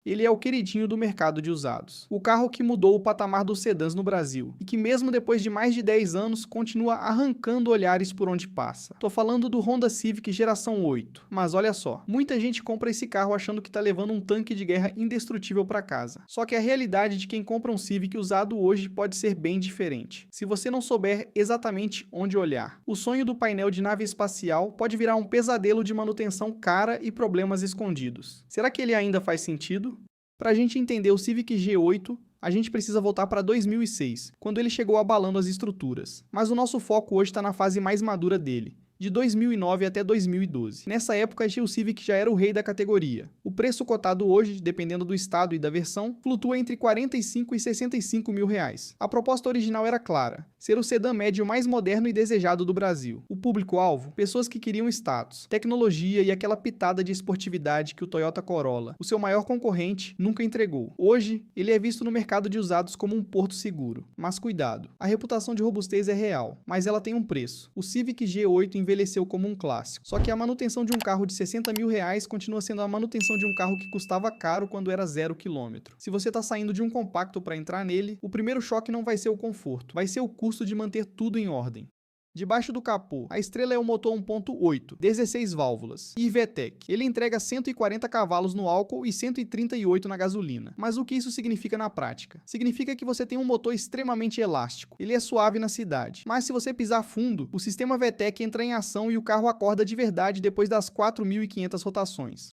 Ele é o queridinho do mercado de usados. O carro que mudou o patamar dos sedãs no Brasil e que mesmo depois de mais de 10 anos continua arrancando olhares por onde passa. Tô falando do Honda Civic geração 8. Mas olha só, muita gente compra esse carro achando que tá levando um tanque de guerra indestrutível para casa. Só que a realidade de quem compra um Civic usado hoje pode ser bem diferente, se você não souber exatamente onde olhar. O sonho do painel de nave espacial pode virar um pesadelo de manutenção cara e problemas escondidos. Será que ele ainda faz sentido? Para a gente entender o Civic G8, a gente precisa voltar para 2006, quando ele chegou abalando as estruturas. Mas o nosso foco hoje está na fase mais madura dele, de 2009 até 2012. Nessa época, o Civic já era o rei da categoria. O preço cotado hoje, dependendo do estado e da versão, flutua entre 45 e 65 mil reais. A proposta original era clara: ser o sedã médio mais moderno e desejado do Brasil. O público-alvo? Pessoas que queriam status, tecnologia e aquela pitada de esportividade que o Toyota Corolla, o seu maior concorrente, nunca entregou. Hoje, ele é visto no mercado de usados como um porto seguro. Mas cuidado, a reputação de robustez é real, mas ela tem um preço. O Civic G8 envelheceu como um clássico. Só que a manutenção de um carro de 60 mil reais continua sendo a manutenção de um carro que custava caro quando era 0 km. Se você está saindo de um compacto para entrar nele, o primeiro choque não vai ser o conforto, vai ser o custo de manter tudo em ordem. Debaixo do capô, a estrela é o motor 1.8, 16 válvulas, e VTEC. Ele entrega 140 cavalos no álcool e 138 na gasolina. Mas o que isso significa na prática? Significa que você tem um motor extremamente elástico. Ele é suave na cidade. Mas se você pisar fundo, o sistema VTEC entra em ação e o carro acorda de verdade depois das 4.500 rotações.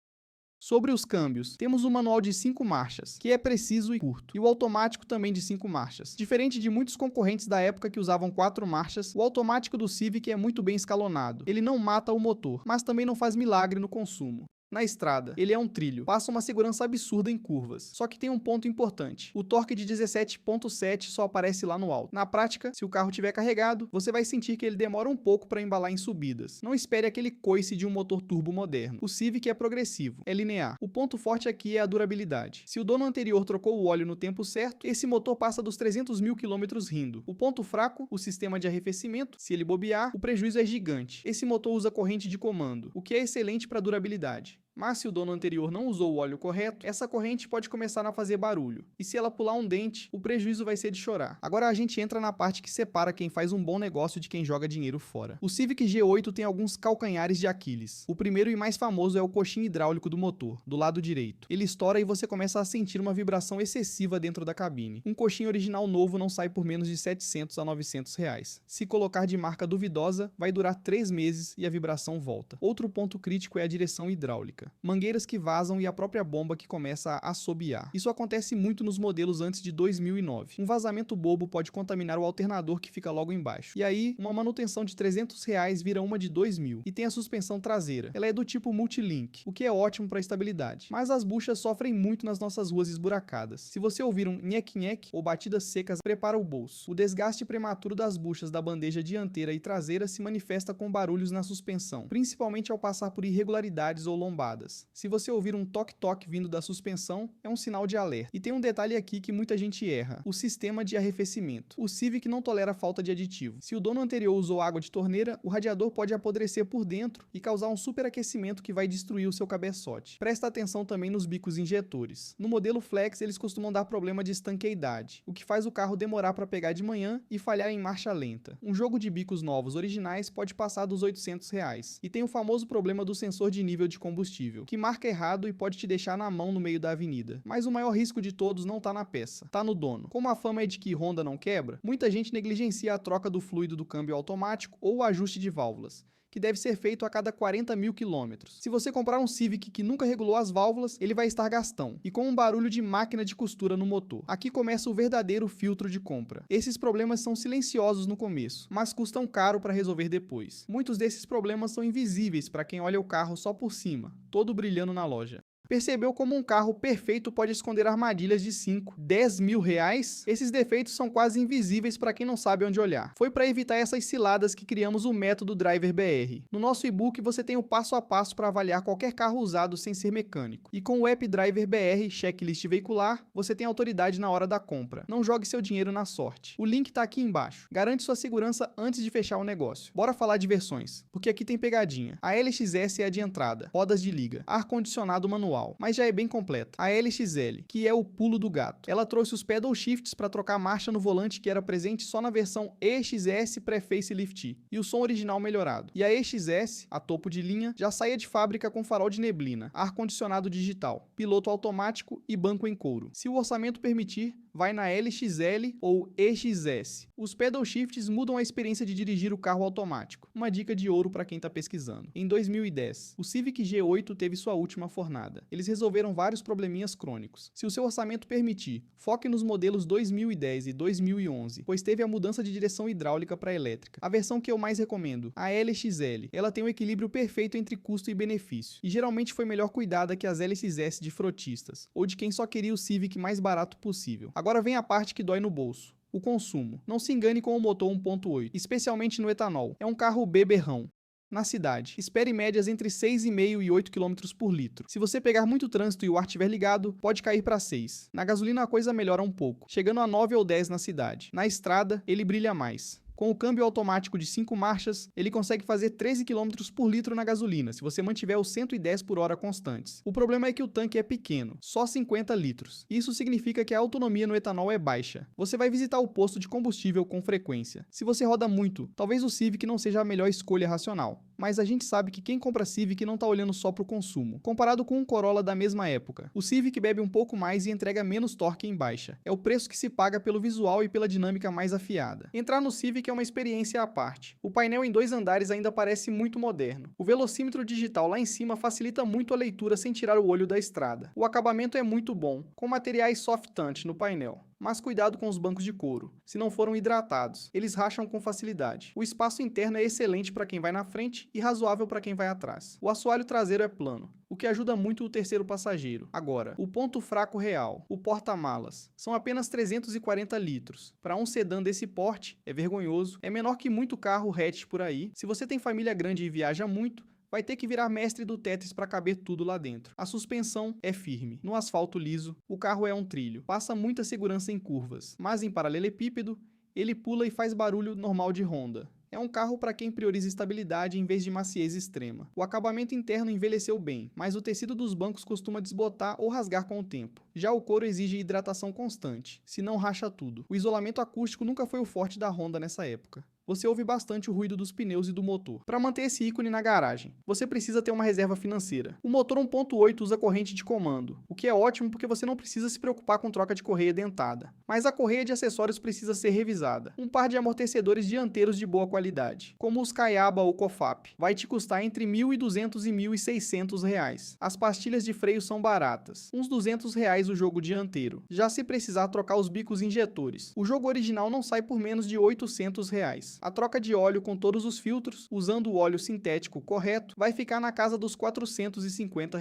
Sobre os câmbios, temos o manual de 5 marchas, que é preciso e curto, e o automático também de 5 marchas. Diferente de muitos concorrentes da época que usavam 4 marchas, o automático do Civic é muito bem escalonado. Ele não mata o motor, mas também não faz milagre no consumo. Na estrada, ele é um trilho, passa uma segurança absurda em curvas. Só que tem um ponto importante: o torque de 17.7 só aparece lá no alto. Na prática, se o carro estiver carregado, você vai sentir que ele demora um pouco para embalar em subidas. Não espere aquele coice de um motor turbo moderno. O Civic é progressivo, é linear. O ponto forte aqui é a durabilidade. Se o dono anterior trocou o óleo no tempo certo, esse motor passa dos 300 mil quilômetros rindo. O ponto fraco, o sistema de arrefecimento. Se ele bobear, o prejuízo é gigante. Esse motor usa corrente de comando, o que é excelente para durabilidade. Mas se o dono anterior não usou o óleo correto, essa corrente pode começar a fazer barulho. E se ela pular um dente, o prejuízo vai ser de chorar. Agora a gente entra na parte que separa quem faz um bom negócio de quem joga dinheiro fora. O Civic G8 tem alguns calcanhares de Aquiles. O primeiro e mais famoso é o coxim hidráulico do motor, do lado direito. Ele estoura e você começa a sentir uma vibração excessiva dentro da cabine. Um coxim original novo não sai por menos de 700 a 900 reais. Se colocar de marca duvidosa, vai durar 3 meses e a vibração volta. Outro ponto crítico é a direção hidráulica. Mangueiras que vazam e a própria bomba que começa a assobiar. Isso acontece muito nos modelos antes de 2009. Um vazamento bobo pode contaminar o alternador que fica logo embaixo. E aí, uma manutenção de 300 reais vira uma de 2.000. E tem a suspensão traseira. Ela é do tipo multilink, o que é ótimo para estabilidade. Mas as buchas sofrem muito nas nossas ruas esburacadas. Se você ouvir um nhec-nhec ou batidas secas, prepara o bolso. O desgaste prematuro das buchas da bandeja dianteira e traseira se manifesta com barulhos na suspensão, principalmente ao passar por irregularidades ou lombadas. Se você ouvir um toque-toque vindo da suspensão, é um sinal de alerta. E tem um detalhe aqui que muita gente erra: o sistema de arrefecimento. O Civic não tolera falta de aditivo. Se o dono anterior usou água de torneira, o radiador pode apodrecer por dentro e causar um superaquecimento que vai destruir o seu cabeçote. Presta atenção também nos bicos injetores. No modelo Flex, eles costumam dar problema de estanqueidade, o que faz o carro demorar para pegar de manhã e falhar em marcha lenta. Um jogo de bicos novos originais pode passar dos 800 reais. E tem o famoso problema do sensor de nível de combustível, que marca errado e pode te deixar na mão no meio da avenida. Mas o maior risco de todos não tá na peça, tá no dono. Como a fama é de que Honda não quebra, muita gente negligencia a troca do fluido do câmbio automático ou o ajuste de válvulas, que deve ser feito a cada 40 mil quilômetros. Se você comprar um Civic que nunca regulou as válvulas, ele vai estar gastão, e com um barulho de máquina de costura no motor. Aqui começa o verdadeiro filtro de compra. Esses problemas são silenciosos no começo, mas custam caro para resolver depois. Muitos desses problemas são invisíveis para quem olha o carro só por cima, todo brilhando na loja. Percebeu como um carro perfeito pode esconder armadilhas de 5, 10 mil reais? Esses defeitos são quase invisíveis para quem não sabe onde olhar. Foi para evitar essas ciladas que criamos o método Driver BR. No nosso e-book você tem o passo a passo para avaliar qualquer carro usado sem ser mecânico. E com o app Driver BR Checklist Veicular, você tem autoridade na hora da compra. Não jogue seu dinheiro na sorte. O link tá aqui embaixo. Garante sua segurança antes de fechar o negócio. Bora falar de versões, porque aqui tem pegadinha. A LXS é a de entrada, rodas de liga, ar-condicionado manual, atual, mas já é bem completa. A LXL, que é o pulo do gato. Ela trouxe os pedal shifts para trocar marcha no volante que era presente só na versão EXS pré-facelift e o som original melhorado. E a EXS, a topo de linha, já saía de fábrica com farol de neblina, ar-condicionado digital, piloto automático e banco em couro. Se o orçamento permitir, vai na LXL ou EXS. Os pedal shifts mudam a experiência de dirigir o carro automático. Uma dica de ouro para quem está pesquisando. Em 2010, o Civic G8 teve sua última fornada. Eles resolveram vários probleminhas crônicos. Se o seu orçamento permitir, foque nos modelos 2010 e 2011, pois teve a mudança de direção hidráulica para elétrica. A versão que eu mais recomendo, a LXL, ela tem um equilíbrio perfeito entre custo e benefício, e geralmente foi melhor cuidada que as LXS de frotistas, ou de quem só queria o Civic mais barato possível. Agora vem a parte que dói no bolso. O consumo. Não se engane com o motor 1.8, especialmente no etanol. É um carro beberrão. Na cidade, espere médias entre 6,5 e 8 km por litro. Se você pegar muito trânsito e o ar estiver ligado, pode cair para 6. Na gasolina a coisa melhora um pouco, chegando a 9 ou 10 na cidade. Na estrada, ele brilha mais. Com o câmbio automático de 5 marchas, ele consegue fazer 13 km por litro na gasolina, se você mantiver os 110 por hora constantes. O problema é que o tanque é pequeno, só 50 litros. Isso significa que a autonomia no etanol é baixa. Você vai visitar o posto de combustível com frequência. Se você roda muito, talvez o Civic não seja a melhor escolha racional. Mas a gente sabe que quem compra Civic não está olhando só para o consumo. Comparado com um Corolla da mesma época, o Civic bebe um pouco mais e entrega menos torque em baixa. É o preço que se paga pelo visual e pela dinâmica mais afiada. Entrar no Civic é uma experiência à parte. O painel em 2 andares ainda parece muito moderno. O velocímetro digital lá em cima facilita muito a leitura sem tirar o olho da estrada. O acabamento é muito bom, com materiais soft touch no painel. Mas cuidado com os bancos de couro, se não foram hidratados, eles racham com facilidade. O espaço interno é excelente para quem vai na frente e razoável para quem vai atrás. O assoalho traseiro é plano, o que ajuda muito o terceiro passageiro. Agora, o ponto fraco real, o porta-malas, são apenas 340 litros. Para um sedã desse porte, é vergonhoso, é menor que muito carro hatch por aí. Se você tem família grande e viaja muito, vai ter que virar mestre do Tetris para caber tudo lá dentro. A suspensão é firme. No asfalto liso, o carro é um trilho. Passa muita segurança em curvas. Mas em paralelepípedo, ele pula e faz barulho normal de Honda. É um carro para quem prioriza estabilidade em vez de maciez extrema. O acabamento interno envelheceu bem, mas o tecido dos bancos costuma desbotar ou rasgar com o tempo. Já o couro exige hidratação constante, senão racha tudo. O isolamento acústico nunca foi o forte da Honda nessa época. Você ouve bastante o ruído dos pneus e do motor. Para manter esse ícone na garagem, você precisa ter uma reserva financeira. O motor 1.8 usa corrente de comando, o que é ótimo porque você não precisa se preocupar com troca de correia dentada. Mas a correia de acessórios precisa ser revisada. Um par de amortecedores dianteiros de boa qualidade, como os Kayaba ou Cofap, vai te custar entre R$ 1.200 e R$ 1.600. As pastilhas de freio são baratas, uns R$ 200 o jogo dianteiro. Já se precisar trocar os bicos injetores, o jogo original não sai por menos de R$ 800. A troca de óleo com todos os filtros, usando o óleo sintético correto, vai ficar na casa dos R$ 450.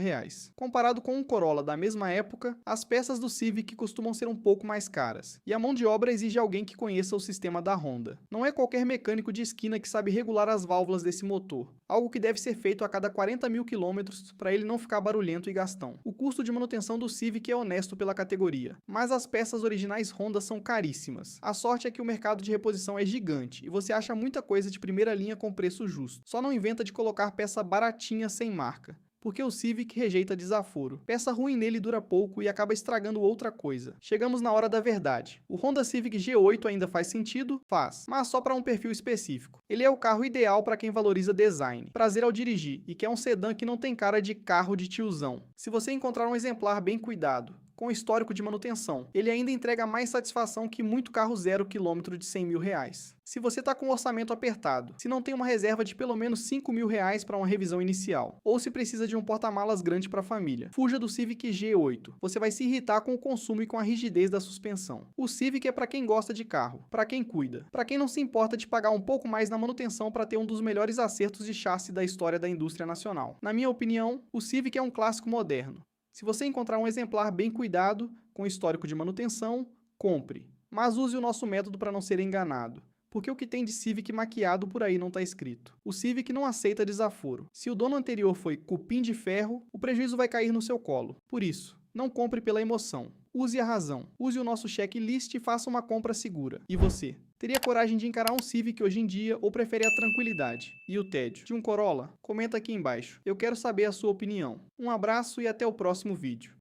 Comparado com um Corolla da mesma época, as peças do Civic costumam ser um pouco mais caras, e a mão de obra exige alguém que conheça o sistema da Honda. Não é qualquer mecânico de esquina que sabe regular as válvulas desse motor, algo que deve ser feito a cada 40 mil quilômetros para ele não ficar barulhento e gastão. O custo de manutenção do Civic é honesto pela categoria, mas as peças originais Honda são caríssimas. A sorte é que o mercado de reposição é gigante, e você acha muita coisa de primeira linha com preço justo. Só não inventa de colocar peça baratinha sem marca, porque o Civic rejeita desaforo. Peça ruim nele dura pouco e acaba estragando outra coisa. Chegamos na hora da verdade. O Honda Civic G8 ainda faz sentido? Faz, mas só para um perfil específico. Ele é o carro ideal para quem valoriza design, prazer ao dirigir e quer um sedã que não tem cara de carro de tiozão. Se você encontrar um exemplar bem cuidado, com histórico de manutenção, ele ainda entrega mais satisfação que muito carro 0 km de R$ 100.000. Se você está com um orçamento apertado, se não tem uma reserva de pelo menos R$ 5.000 para uma revisão inicial, ou se precisa de um porta-malas grande para a família, fuja do Civic G8. Você vai se irritar com o consumo e com a rigidez da suspensão. O Civic é para quem gosta de carro, para quem cuida, para quem não se importa de pagar um pouco mais na manutenção para ter um dos melhores acertos de chassi da história da indústria nacional. Na minha opinião, o Civic é um clássico moderno. Se você encontrar um exemplar bem cuidado, com histórico de manutenção, compre. Mas use o nosso método para não ser enganado, porque o que tem de Civic maquiado por aí não está escrito. O Civic não aceita desaforo. Se o dono anterior foi cupim de ferro, o prejuízo vai cair no seu colo. Por isso, não compre pela emoção. Use a razão. Use o nosso checklist e faça uma compra segura. E você? Teria coragem de encarar um Civic hoje em dia ou prefere a tranquilidade e o tédio de um Corolla? Comenta aqui embaixo. Eu quero saber a sua opinião. Um abraço e até o próximo vídeo.